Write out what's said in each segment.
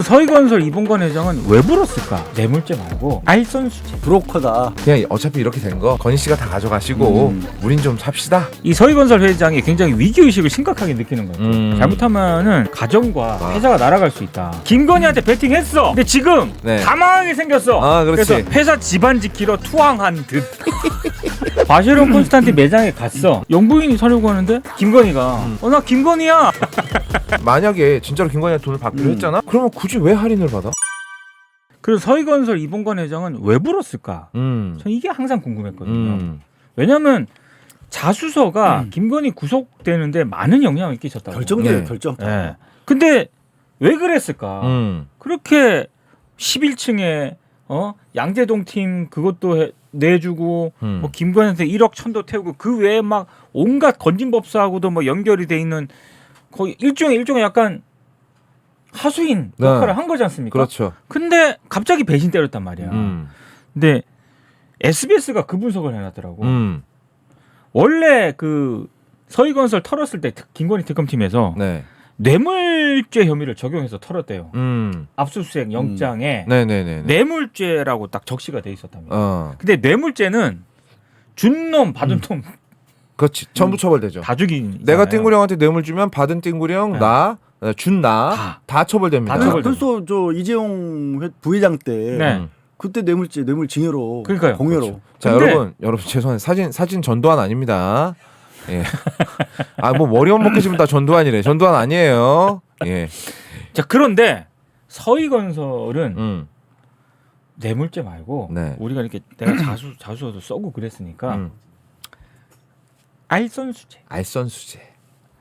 서희건설 이봉관 회장은 왜 불었을까? 뇌물죄 말고 알선수재. 브로커다. 그냥 어차피 이렇게 된 거 건희 씨가 다 가져가시고 우린 좀 삽시다. 이 서희건설 회장이 굉장히 위기의식을 심각하게 느끼는 거예요. 잘못하면은 가정과 회사가 날아갈 수 있다. 김건희한테 베팅했어. 근데 지금 네. 다 망하게 생겼어. 아, 그렇지. 그래서 회사 집안 지키러 투항한 듯. 바쉐론 콘스탄틴 매장에 갔어. 영부인이 사려고 하는데 김건희가 나 김건희야. 만약에 진짜로 김건희한테 돈을 받기로 했잖아? 그러면 굳이 왜 할인을 받아? 그래서 서희건설 이봉관 회장은 왜 불었을까? 전 이게 항상 궁금했거든요. 왜냐하면 자수서가 김건희 구속되는데 많은 영향을 끼쳤다고. 결정돼요. 네. 결정. 네. 근데 왜 그랬을까? 그렇게 11층에 양재동 팀 그것도 내주고 뭐 김건희한테 1억 천도 태우고 그 외에 막 온갖 건진법사하고도 뭐 연결이 돼 있는 거의 일종의 약간 하수인 네. 역할을 한 거지 않습니까? 그렇죠. 근데 갑자기 배신 때렸단 말이야. 근데 SBS가 그 분석을 해놨더라고. 원래 그 서희건설 털었을 때 김건희 특검팀에서 네. 뇌물죄 혐의를 적용해서 털었대요. 압수수색 영장에 네네네. 뇌물죄라고 딱 적시가 돼 있었답니다. 근데 뇌물죄는 준 놈 받은 놈 다 그렇지. 전부 처벌되죠. 죽인. 내가 띵구령한테 뇌물 주면 받은 띵구령 네. 준 다 처벌됩니다. 다 처벌- 그래서 저 이재용 부회장 때 네. 그때 뇌물 징여로 그러니까요. 공여로. 자, 근데- 여러분 죄송한데 사진 전두환 아닙니다. 예. 뭐 머리만 먹으시면 다 전두환이래. 전두환 아니에요. 예. 자, 그런데 서희건설은 뇌물죄 말고 네. 우리가 이렇게 내가 자수서도 써고 그랬으니까 알선수재. 알선수재.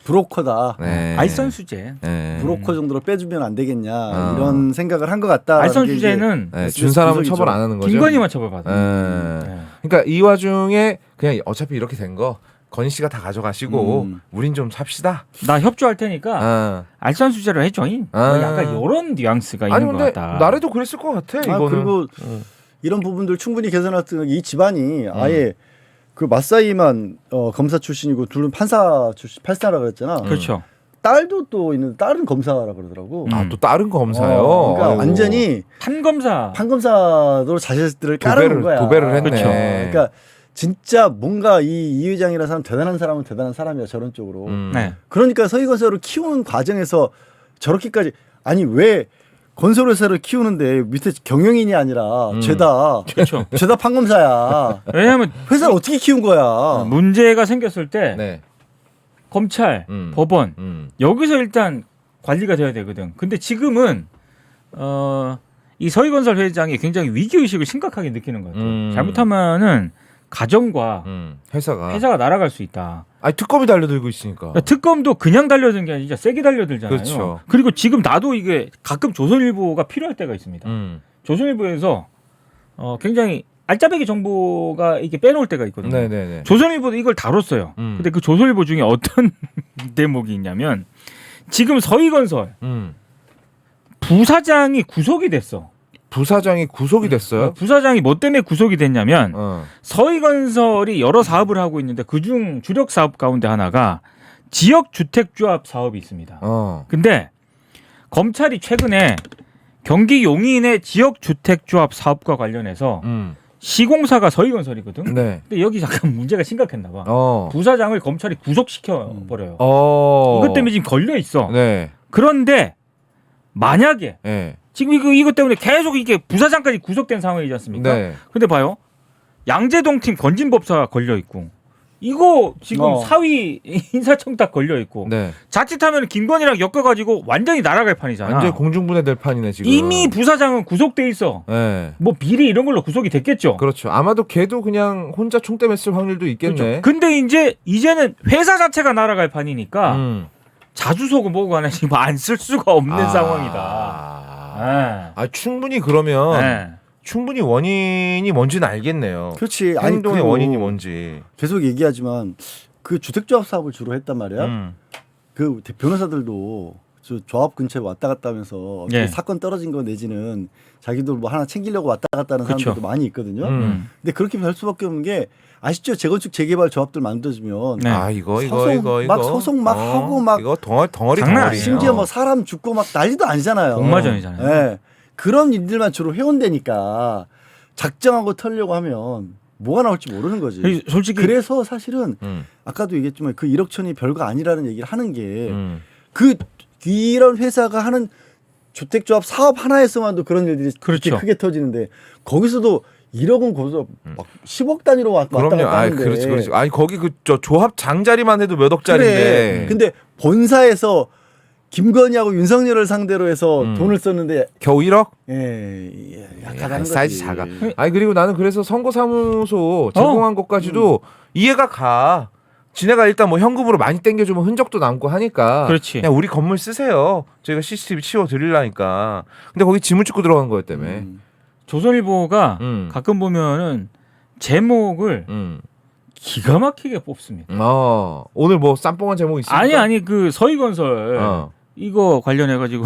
브로커다. 네. 알선수재. 네. 브로커 정도로 빼주면 안 되겠냐 이런 생각을 한 것 같다. 알선수재는 네, 준 사람은 처벌 안 하는 거죠. 김건희만 처벌받아. 네. 그러니까 이 와중에 그냥 어차피 이렇게 된 거 건희 씨가 다 가져가시고 우린 좀 삽시다. 나 협조할 테니까 알선수재로 해줘잉. 뭐 약간 이런 뉘앙스가 아니 있는 것 근데 같다. 나래도 그랬을 것 같아. 이거는. 그리고 이런 부분들 충분히 개선할 이 집안이 아예 그 마사이만 검사 출신이고 둘은 판사라 그랬잖아. 그렇죠. 딸도 또 있는 딸은 검사라 그러더라고. 또 다른 검사요. 그러니까 아이고. 완전히 판검사로 자식들을 깔아놓은 거야. 도배를 했네. 그렇죠. 그러니까 진짜 뭔가 이 회장이라는 사람 대단한 사람은 대단한 사람이야 저런 쪽으로. 네. 그러니까 서희건설을 키우는 과정에서 저렇게까지 아니 왜 건설회사를 키우는데 밑에 경영인이 아니라 죄다 그렇죠. 죄다 판검사야. 왜냐하면 회사를 어떻게 키운 거야. 문제가 생겼을 때 네. 검찰, 법원 여기서 일단 관리가 돼야 되거든. 근데 지금은 이 서희건설 회장이 굉장히 위기의식을 심각하게 느끼는 것 같아요. 잘못하면은 가정과 회사가 날아갈 수 있다. 아니 특검이 달려들고 있으니까. 특검도 그냥 달려드는 게 아니라 진짜 세게 달려들잖아요. 그렇죠. 그리고 지금 나도 이게 가끔 조선일보가 필요할 때가 있습니다. 조선일보에서 굉장히 알짜배기 정보가 이렇게 빼놓을 때가 있거든요. 네네네. 조선일보도 이걸 다뤘어요. 근데 그 조선일보 중에 어떤 대목이 있냐면 지금 서희건설 부사장이 구속이 됐어. 부사장이 구속이 됐어요? 부사장이 뭐 때문에 구속이 됐냐면 서희건설이 여러 사업을 하고 있는데 그중 주력 사업 가운데 하나가 지역주택조합 사업이 있습니다. 근데 검찰이 최근에 경기 용인의 지역주택조합 사업과 관련해서 시공사가 서희건설이거든. 네. 근데 여기 잠깐 문제가 심각했나 봐. 부사장을 검찰이 구속시켜 버려요. 이것 때문에 지금 걸려 있어. 네. 그런데 만약에 네. 지금 이것 때문에 계속 이게 부사장까지 구속된 상황이지 않습니까? 네. 근데 봐요. 양재동 팀 건진법사 걸려 있고 이거 지금 사위 인사청탁 걸려 있고 네. 자칫하면 김건희랑 엮어가지고 완전히 날아갈 판이잖아. 완전 공중분해될 판이네 지금. 이미 부사장은 구속돼 있어. 네. 뭐 비리 이런 걸로 구속이 됐겠죠. 그렇죠. 아마도 걔도 그냥 혼자 총대 맸을 확률도 있겠네. 그렇죠. 근데 이제는 회사 자체가 날아갈 판이니까 자주서고 뭐고 간에 지금 안 쓸 수가 없는 상황이다. 충분히 그러면 네. 충분히 원인이 뭔지는 알겠네요. 그렇지. 행동의 원인이 뭔지. 계속 얘기하지만 그 주택조합 사업을 주로 했단 말이야. 그 변호사들도 저 조합 근처에 왔다 갔다 하면서 예. 사건 떨어진 거 내지는 자기도 뭐 하나 챙기려고 왔다 갔다 하는 그쵸. 사람들도 많이 있거든요. 음. 근데 그렇게 할 수밖에 없는 게 아시죠? 재건축 재개발 조합들 만들어지면 네. 아 이거 막 소송 막 하고 막 이거 덩어리 장난 덩어리네요. 아니에요. 심지어 뭐 사람 죽고 막 난리도 아니잖아요. 복마전이잖아요. 예. 그런 일들만 주로 해온다니까 작정하고 털려고 하면 뭐가 나올지 모르는 거지. 솔직히 그래서 사실은 음. 아까도 얘기했지만 그 1억 천이 별거 아니라는 얘기를 하는 게 음. 이런 회사가 하는 주택조합 사업 하나에서만도 그런 일들이 그렇죠. 그렇게 크게 터지는데 거기서도 1억은 거기서 막 10억 단위로 왔다 그럼요. 갔다 아, 하는데 그렇지. 아니 거기 그 저 조합 장자리만 해도 몇 억짜리인데. 그래. 근데 본사에서 김건희하고 윤석열을 상대로 해서 돈을 썼는데 겨우 1억? 약하다는 거지. 사이즈 작아. 아니 그리고 나는 그래서 선거사무소 제공한 것까지도 이해가 가. 지네가 일단 뭐 현금으로 많이 땡겨주면 흔적도 남고 하니까 그렇지. 그냥 우리 건물 쓰세요. 저희가 CCTV 치워 드리려니까. 근데 거기 지문 찍고 들어간 거였다며. 조선일보가 음. 가끔 보면은 제목을 기가 막히게 뽑습니다. 오늘 뭐 쌈뽕한 제목 있습니까? 아니 그 서희건설 이거 관련해 가지고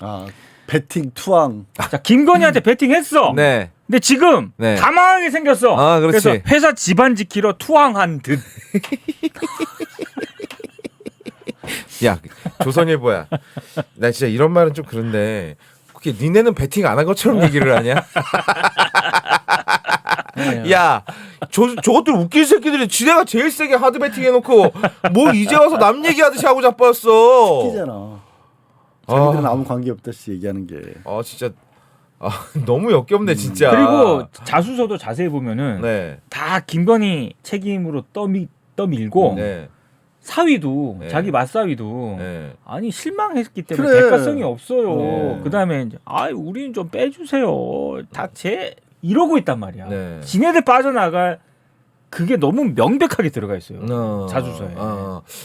아 배팅 투항. 자 김건희한테 베팅했어. 네. 근데 지금 네. 다 망하게 생겼어. 아, 그렇지. 그래서 회사 집안 지키러 투항한 듯. 야 조선일보야. 나 진짜 이런 말은 좀 그런데 그게 니네는 베팅 안 한 것처럼 얘기를 하냐? 야 저것들 웃길 새끼들이 지네가 제일 세게 하드 베팅 해놓고 뭘 이제 와서 남 얘기하듯이 하고 자빠졌어. 웃기잖아. 자기들은 아무 관계 없다시 얘기하는 게. 진짜 너무 역겹네 진짜. 그리고 자수서도 자세히 보면은 네. 다 김건희 책임으로 떠밀고 네. 사위도 네. 자기 맞사위도 네. 아니 실망했기 때문에 그래. 대가성이 없어요. 네. 그다음에 이제 우리는 좀 빼주세요. 다 이러고 있단 말이야. 네. 지네들 빠져나갈 그게 너무 명백하게 들어가 있어요. 자수서에.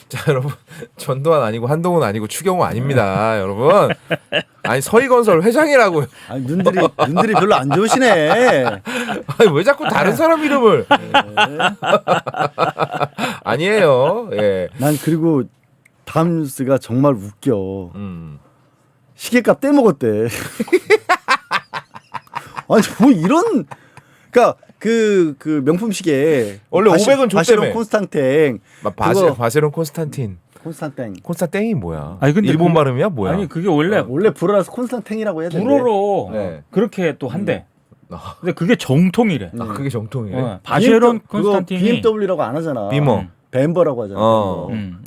자 여러분 전두환 아니고 한동훈 아니고 추경호 아닙니다 여러분. 아니 서희건설 회장이라고요. 아니 눈들이 별로 안 좋으시네. 아니 왜 자꾸 다른 사람 이름을? 아니에요. 예. 난 그리고 다음 뉴스가 정말 웃겨. 음. 시계값 떼먹었대. 아니 뭐 이런 그러니까 그 명품 시계 원래 500은 줬다며. 바시론 콘스탄탱 그거- 바세론 콘스탄틴. 콘스탄탱 콘스탄땡이 뭐야? 아니, 근데 일본 그- 발음이야 뭐야? 아니 그게 원래 원래 불어라서 콘스탄탱이라고 해야 되는데 불어로 네. 그렇게 또 한대. 아. 근데 그게 정통이래. 그게 정통이에요. 바쉐론 그거 콘스탄틴이 BMW라고 안 하잖아. 비머. 벤버라고 하잖아.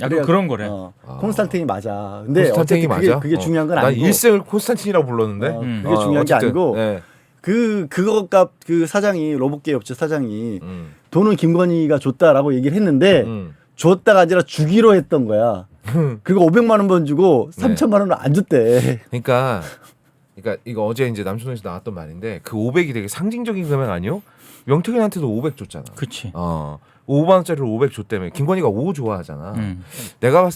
약간 그래야- 그런 거래. 콘스탄탱이 맞아. 근데 콘스탄팅이 어쨌든 맞아? 그게 중요한 건 난 아니고. 일생을 콘스탄틴이라고 불렀는데. 그게 중요한 게 어쨌든, 아니고 네. 그거값 그 사장이 로봇계 업체 사장이 음. 돈은 김건희가 줬다라고 얘기를 했는데 줬다가 아니라 주기로 했던 거야. 그리고 500만 원만 주고 3천만 원을 안 줬대. 그러니까 이거 어제 이제 남초동에서 나왔던 말인데 그 500이 되게 상징적인 금액 아니요? 명태균한테도 500 줬잖아. 그치. 5만 원짜리를 500 줬다며. 김건희가 5 좋아하잖아. 음. 내가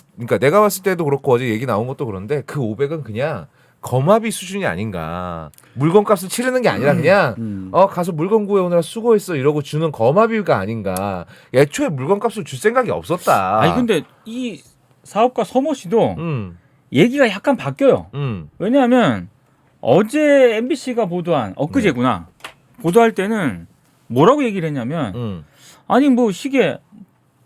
봤을 때도 그렇고 어제 얘기 나온 것도 그런데 그 500은 그냥 거마비 수준이 아닌가. 물건값을 치르는 게 아니라 그냥 가서 물건 구해오느라 수고했어 이러고 주는 거마비가 아닌가. 애초에 물건값을 줄 생각이 없었다. 아니 근데 이 사업가 서모 씨도 음. 얘기가 약간 바뀌어요. 왜냐하면 어제 MBC가 보도한 엊그제구나. 보도할 때는 뭐라고 얘기를 했냐면 아니 뭐 시계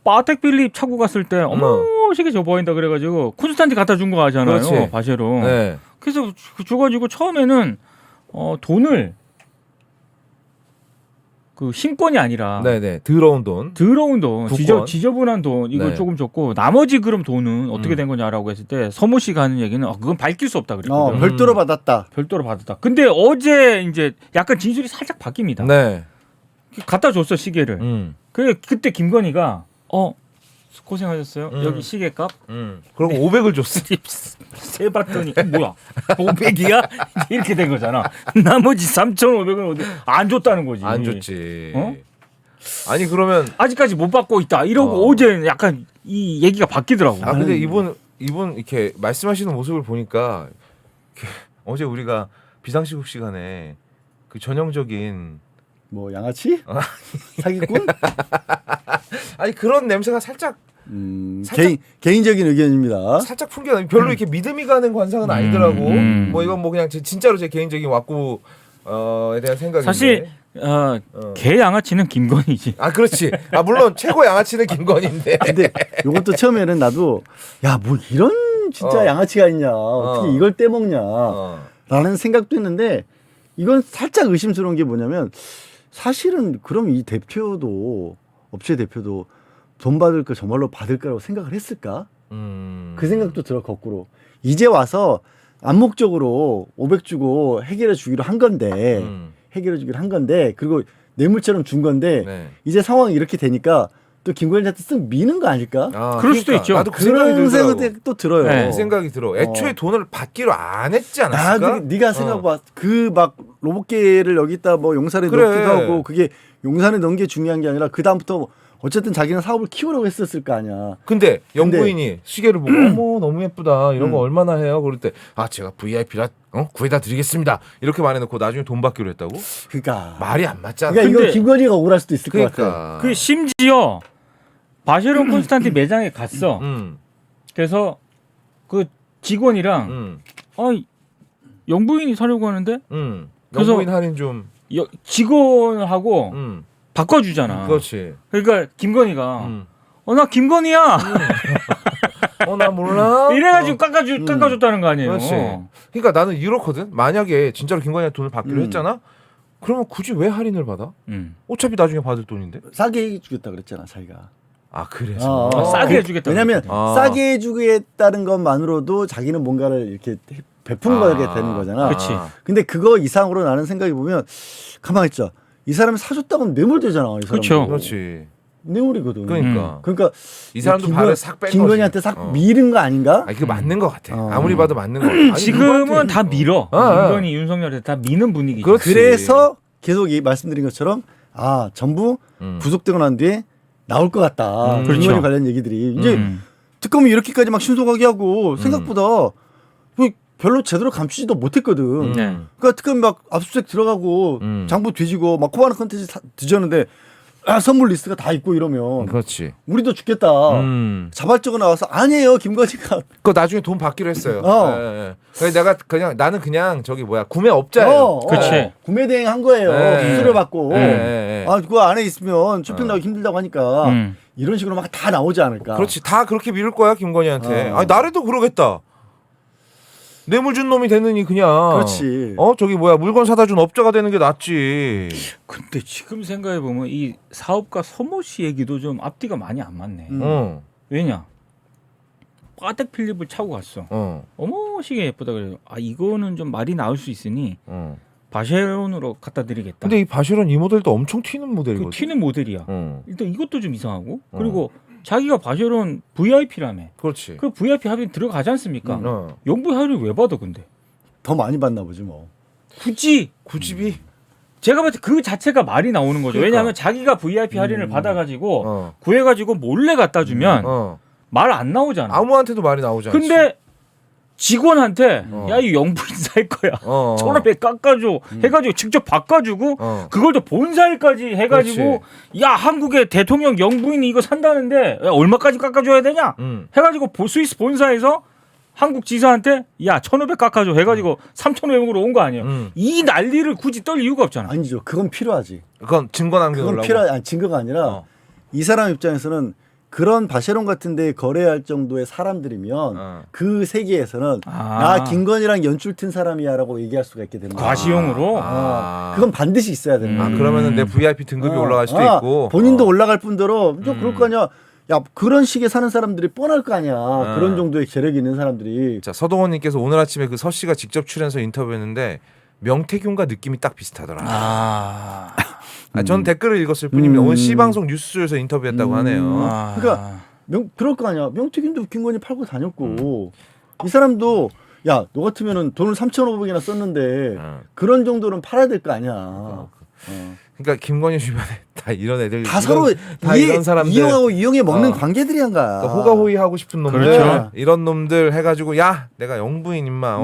파텍 필립 차고 갔을 때 어머 시계 저 보인다 그래가지고 콘스탄틴 갖다 준 거 하잖아요. 그렇지. 바쉐로. 네. 그래서 줘가지고 처음에는 돈을 그 신권이 아니라 네네. 들어온 돈. 더러운 돈, 국권. 지저분한 돈 이걸 네. 조금 줬고 나머지 그럼 돈은 어떻게 된 거냐라고 했을 때 서모 씨가 하는 얘기는 그건 밝힐 수 없다 그랬거든. 별도로 받았다. 별도로 받았다. 근데 어제 이제 약간 진술이 살짝 바뀝니다. 네. 갖다 줬어 시계를. 그래 그때 김건희가 고생하셨어요. 여기 시계값 그럼 500을 줬어. 세봤더니 뭐야 500이야 이렇게 된 거잖아. 나머지 3,500은 안 줬다는 거지. 안 줬지. 어? 아니 그러면 아직까지 못 받고 있다. 이러고 어제 약간 이 얘기가 바뀌더라고. 근데 이분 이렇게 말씀하시는 모습을 보니까 어제 우리가 비상시국 시간에 그 전형적인 뭐 양아치? 사기꾼? 아니 그런 냄새가 살짝 살짝- 개인적인 의견입니다. 살짝 풍겨 별로 이렇게 믿음이 가는 관상은 아니더라고. 뭐 이건 뭐 그냥 진짜로 제 개인적인 왁구에 대한 생각인데. 사실 개 양아치는 김건희지. 아 그렇지. 아 물론 최고 양아치는 김건희인데. 근데 이것도 처음에는 나도 야 뭐 이런 진짜 양아치가 있냐 어떻게 이걸 떼먹냐 라는 생각도 했는데 이건 살짝 의심스러운 게 뭐냐면 사실은 그럼 이 대표도 업체 대표도 돈 받을 거 정말로 받을 거라고 생각을 했을까? 그 생각도 들어 거꾸로 이제 와서 암묵적으로 500 주고 해결해 주기로 한 건데 해결해 주기로 한 건데 그리고 뇌물처럼 준 건데 네. 이제 상황이 이렇게 되니까 또 김건희한테 쓱 미는 거 아닐까? 그럴 수도 있죠. 나도 그 생각이 그런 들더라고. 생각도 또 들어요. 네. 그 생각이 들어. 애초에 돈을 받기로 안 했지 않았을까? 네가 생각해봐. 그 막 로봇계를 여기다 뭐 용산에 그래. 넣기도 하고 그게 용산에 넣은 게 중요한 게 아니라 그 다음부터 어쨌든 자기는 사업을 키우려고 했었을 거 아니야. 근데 영부인이 시계를 보고 어머 너무 예쁘다 이런 거 얼마나 해요? 그럴 때 아 제가 VIP라 구해다 드리겠습니다 이렇게 말해놓고 나중에 돈 받기로 했다고? 그러니까 말이 안 맞잖아. 그러니까 근데- 이거 김건희가 억울할 수도 있을 것 같아. 그러니까. 그 심지어 바쉐론 콘스탄틴 매장에 갔어. 그래서 그 직원이랑 영부인이 사려고 하는데 그래서- 영부인 할인 좀. 직원하고 바꿔주잖아. 그렇지. 그러니까 김건희가 나 김건희야 나 몰라. 이래가지고 깎아줬다는 거 아니에요. 그렇지. 그러니까 나는 이렇거든. 만약에 진짜로 김건희한테 돈을 받기로 했잖아. 그러면 굳이 왜 할인을 받아? 어차피 나중에 받을 돈인데. 싸게 해주겠다 그랬잖아 자기가. 아 그래서 싸게 해주겠다. 왜냐면 아. 싸게 해주겠다는 것만으로도 자기는 뭔가를 이렇게 베푼 거게 되는 거잖아. 그치. 근데 그거 이상으로 나는 생각해 보면 가만히 있자. 이 사람이 사줬다고 하면 뇌물되잖아. 이 사람. 그쵸. 그렇지. 뇌물이거든. 그러니까 그러니까 이 사람도 발을 싹 뺀 거지. 김건희한테 싹 밀은 거 아닌가? 아 이거 맞는 것 같아. 어. 아무리 봐도 맞는 거 같아. 아니, 지금은 누구한테- 다 밀어. 김건희 윤석열한테 다 미는 분위기죠. 그렇지. 그래서 계속 말씀드린 것처럼 전부 구속되고 난 뒤에 나올 것 같다. 김건희 그렇죠. 관련 얘기들이 이제 특검이 이렇게까지 막 신속하게 하고 생각보다 뭐 별로 제대로 감추지도 못했거든. 네. 그러니까 특검이 막 압수수색 들어가고 장부 뒤지고 막 코바나 컨텐츠 뒤졌는데 선물 리스트가 다 있고 이러면 그렇지. 우리도 죽겠다. 자발적으로 나와서 아니에요 김건희가 그거 나중에 돈 받기로 했어요. 어. 예. 그래서 내가 나는 그냥 저기 구매업자예요. 그치. 구매 대행 한 거예요. 네. 수수료 받고. 예. 그거 안에 있으면 쇼핑 나가기 힘들다고 하니까 이런 식으로 막 다 나오지 않을까. 그렇지. 다 그렇게 미룰 거야 김건희한테. 어. 아니 나래도 그러겠다. 뇌물 준 놈이 되느니 그냥. 그렇지. 저기 물건 사다 준 업자가 되는 게 낫지. 근데 지금 생각해 보면 이 사업가 서모 씨 얘기도 좀 앞뒤가 많이 안 맞네. 어. 왜냐? 파텍 필립을 차고 갔어. 어머 시계 예쁘다 그래요. 이거는 좀 말이 나올 수 있으니 바쉐론으로 갖다 드리겠다. 근데 이 바쉐론 이 모델도 엄청 튀는 그 모델이거든. 튀는 모델이야. 어. 일단 이것도 좀 이상하고 그리고 자기가 바쉐론 VIP라며. 그렇지. 그 VIP 할인 들어가지 않습니까? 어. 영부 할인 왜 받아 근데? 더 많이 받나 보지 뭐. 굳이 구집이. 제가 봤을 때 그 자체가 말이 나오는 거죠. 그러니까. 왜냐하면 자기가 VIP 할인을 받아가지고 어. 구해가지고 몰래 갖다 주면 말 안 나오잖아. 아무한테도 말이 나오지 않지. 근데 직원한테 야 이 영부인 살 거야. 1,500 깎아줘 해가지고 직접 바꿔주고 그걸 또 본사일까지 해가지고 야 한국의 대통령 영부인이 이거 산다는데 야, 얼마까지 깎아줘야 되냐 해가지고 스위스 본사에서 한국 지사한테 야 1,500 깎아줘 해가지고 3,500으로 온 거 아니에요. 이 난리를 굳이 떨 이유가 없잖아. 아니죠. 그건 필요하지. 그건 증거 남겨놓으려고. 그건 증거가 아니라 이 사람 입장에서는 그런 바쉐론 같은 데 거래할 정도의 사람들이면 그 세계에서는 나 김건희랑 연출 튼 사람이야라고 얘기할 수가 있게 되는 거야. 과시용으로? 그건 반드시 있어야 되는 거야. 그러면은 내 VIP 등급이 올라갈 수도 있고. 본인도 올라갈 뿐더러 좀 그럴 거 아니야. 야 그런 식의 사는 사람들이 뻔할 거 아니야. 그런 정도의 재력이 있는 사람들이. 자 서동원님께서 오늘 아침에 그 서 씨가 직접 출연해서 인터뷰했는데 명태균과 느낌이 딱 비슷하더라. 전 댓글을 읽었을 뿐입니다. 오늘 C 방송 뉴스에서 인터뷰했다고 하네요. 그러니까 그럴 거 아니야. 명태균도 김건희 팔고 다녔고 이 사람도 야 너 같으면은 돈을 3,500이나 썼는데 그런 정도는 팔아야 될 거 아니야. 그러니까 김건희 주변에 다 이런 애들 다 서로 다 이런 사람들 이용하고 이용해 먹는 관계들이 한 거야. 그러니까 호가호위 하고 싶은 놈들 그렇죠. 이런 놈들 해가지고 야 내가 영부인 임마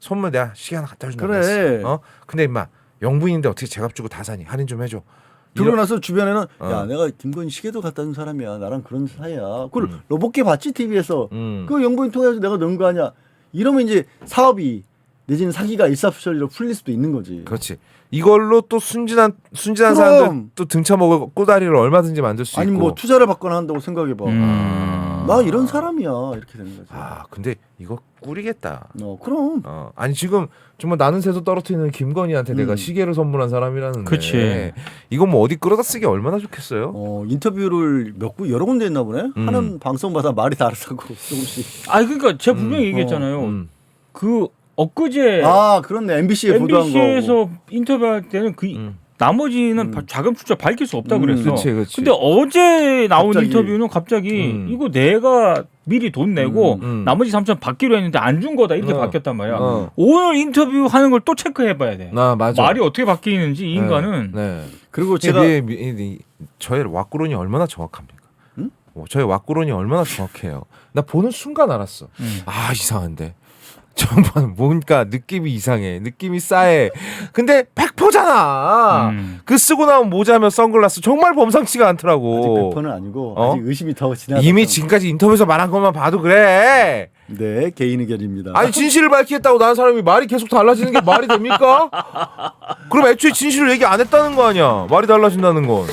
선물 내가 시계 하나 갖다 준다 그래. 그랬어. 근데 임마 영부인인데 어떻게 제값 주고 다 사니 할인 좀 해줘 그러고 나서 주변에는 야 내가 김건희 시계도 갖다 준 사람이야. 나랑 그런 사이야. 그걸 로봇계 봤지 TV에서. 그 영부인 통해서 내가 넣은 거 아니야. 이러면 이제 사업이 내지는 사기가 일사천리로 풀릴 수도 있는 거지. 그렇지. 이걸로 또 순진한 그럼. 사람들 또 등쳐먹을 꼬다리를 얼마든지 만들 수 아니 있고. 뭐 투자를 받거나 한다고 생각해봐. 나 이런 사람이야 이렇게 되는 거지. 아 근데 이거 꿀이겠다. 그럼. 아니 지금 정말 나는 새도 떨어뜨리는 김건희한테 내가 시계를 선물한 사람이라는데. 그치. 이거 뭐 어디 끌어다 쓰기 얼마나 좋겠어요. 인터뷰를 여러 군데 했나 보네. 하는 방송마다 말이 다르다고 조금씩. 아 그러니까 제가 분명히 얘기했잖아요. 그 엊그제 그렇네. MBC에 보도한 거. MBC에서 인터뷰할 때는 그 나머지는 자금 출처 밝힐 수 없다 그랬어. 그치. 근데 어제 나온 갑자기. 인터뷰는 갑자기 이거 내가 미리 돈 내고 나머지 3천 받기로 했는데 안 준 거다 이렇게 바뀌었단 말이야. 오늘 인터뷰 하는 걸 또 체크해봐야 돼. 맞아. 말이 어떻게 바뀌는지 이 인간은. 네. 그리고 제가 저의 왁구론이 얼마나 정확합니까? 저의 왁구론이 얼마나 정확해요. 나 보는 순간 알았어. 아 이상한데. 정말 뭔가 느낌이 이상해. 느낌이 싸해. 근데 100%잖아. 그 쓰고 나온 모자면 선글라스 정말 범상치가 않더라고. 아직 100%는 아니고 아직 의심이 더 지나. 이미 지금까지 인터뷰에서 말한 것만 봐도 그래. 네, 개인 의견입니다. 아니 진실을 밝히겠다고 나는 사람이 말이 계속 달라지는 게 말이 됩니까? 그럼 애초에 진실을 얘기 안 했다는 거 아니야. 말이 달라진다는 건.